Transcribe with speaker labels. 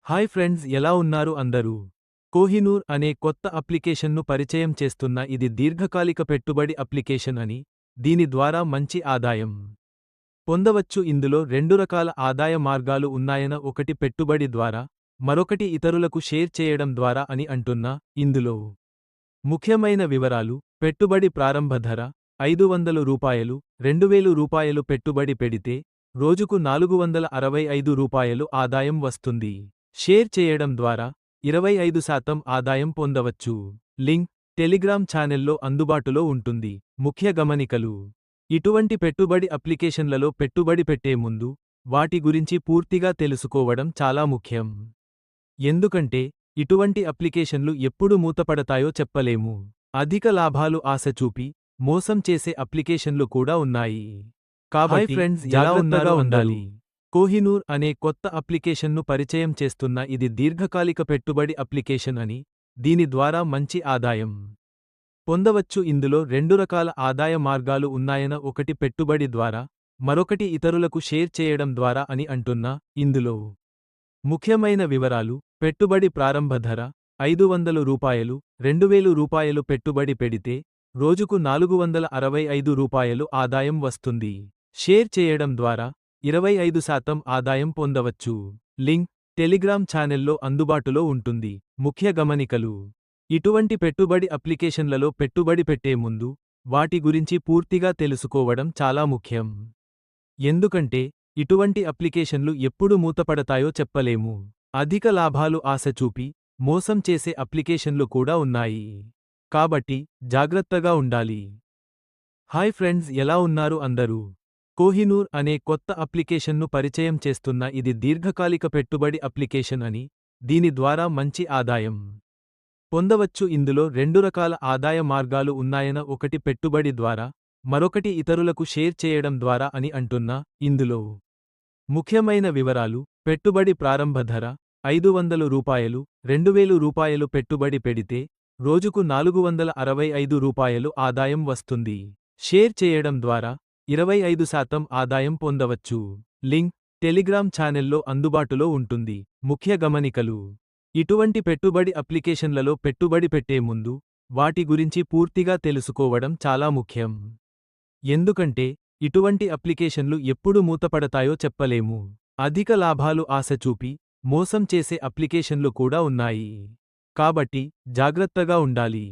Speaker 1: Hi friends, ఎలా ఉన్నారు అందరూ? కోహినూర్ అనే కొత్త అప్లికేషన్ను పరిచయం చేస్తున్న ఇది దీర్ఘకాలిక పెట్టుబడి అప్లికేషన్ అని, దీని ద్వారా మంచి ఆదాయం పొందవచ్చు. ఇందులో రెండు రకాల ఆదాయ మార్గాలు ఉన్నాయన, ఒకటి పెట్టుబడి ద్వారా, మరొకటి ఇతరులకు షేర్ చేయడం ద్వారా అని అంటున్నా. ఇందులో ముఖ్యమైన వివరాలు: పెట్టుబడి ప్రారంభ ధర రూ. 500, రూ. 2000 పెట్టుబడి పెడితే రోజుకు రూ. 465 ఆదాయం వస్తుంది. షేర్ చేయడం ద్వారా 25% ఆదాయం పొందవచ్చు. లింక్ టెలిగ్రామ్ ఛానెల్లో అందుబాటులో ఉంటుంది. ముఖ్య గమనికలు: ఇటువంటి పెట్టుబడి అప్లికేషన్లలో పెట్టుబడి పెట్టే ముందు వాటి గురించి పూర్తిగా తెలుసుకోవడం చాలా ముఖ్యం. ఎందుకంటే ఇటువంటి అప్లికేషన్లు ఎప్పుడు మూతపడతాయో చెప్పలేము. అధిక లాభాలు ఆశ చూపి మోసం చేసే అప్లికేషన్లు కూడా ఉన్నాయి. కాబట్టి ఫ్రెండ్స్, జాగ్రత్తగా ఉండాలి. కోహినూర్ అనే కొత్త అప్లికేషన్ను పరిచయం చేస్తున్న ఇది దీర్ఘకాలిక పెట్టుబడి అప్లికేషన్ అని, దీని ద్వారా మంచి ఆదాయం పొందవచ్చు. ఇందులో రెండు రకాల ఆదాయ మార్గాలు ఉన్నాయన, ఒకటి పెట్టుబడి ద్వారా, మరొకటి ఇతరులకు షేర్ చేయడం ద్వారా అని అంటున్నా. ఇందులో ముఖ్యమైన వివరాలు: పెట్టుబడి ప్రారంభ ధర రూ. 500, రూ. 2000 పెట్టుబడి పెడితే రోజుకు రూ. 465 ఆదాయం వస్తుంది. షేర్ చేయడం ద్వారా 25% ఆదాయం పొందవచ్చు. లింక్ టెలిగ్రామ్ ఛానెల్లో అందుబాటులో ఉంటుంది. ముఖ్య గమనికలు: ఇటువంటి పెట్టుబడి అప్లికేషన్లలో పెట్టుబడి పెట్టే ముందు వాటి గురించి పూర్తిగా తెలుసుకోవడం చాలా ముఖ్యం. ఎందుకంటే ఇటువంటి అప్లికేషన్లు ఎప్పుడు మూతపడతాయో చెప్పలేము. అధిక లాభాలు ఆశ చూపి మోసం చేసే అప్లికేషన్లు కూడా ఉన్నాయి. కాబట్టి జాగ్రత్తగా ఉండాలి. హాయ్ ఫ్రెండ్స్, ఎలా ఉన్నారు అందరూ? కోహినూర్ అనే కొత్త అప్లికేషన్ను పరిచయం చేస్తున్న ఇది దీర్ఘకాలిక పెట్టుబడి అప్లికేషన్ అని, దీని ద్వారా మంచి ఆదాయం పొందవచ్చు. ఇందులో రెండు రకాల ఆదాయ మార్గాలు ఉన్నాయన, ఒకటి పెట్టుబడి ద్వారా, మరొకటి ఇతరులకు షేర్ చేయడం ద్వారా అని అంటున్నా. ఇందులో ముఖ్యమైన వివరాలు: పెట్టుబడి ప్రారంభ ధర రూ. 500, రూ. 2000 పెట్టుబడి పెడితే రోజుకు రూ. 465 ఆదాయం వస్తుంది. షేర్ చేయడం ద్వారా 25% ఆదాయం పొందవచ్చు. లింక్ టెలిగ్రామ్ ఛానెల్లో అందుబాటులో ఉంటుంది. ముఖ్య గమనికలు: ఇటువంటి పెట్టుబడి అప్లికేషన్లలో పెట్టుబడి పెట్టే ముందు వాటి గురించి పూర్తిగా తెలుసుకోవడం చాలా ముఖ్యం. ఎందుకంటే ఇటువంటి అప్లికేషన్లు ఎప్పుడు మూతపడతాయో చెప్పలేము. అధిక లాభాలు ఆశ చూపి మోసం చేసే అప్లికేషన్లు కూడా ఉన్నాయి. కాబట్టి జాగ్రత్తగా ఉండాలి.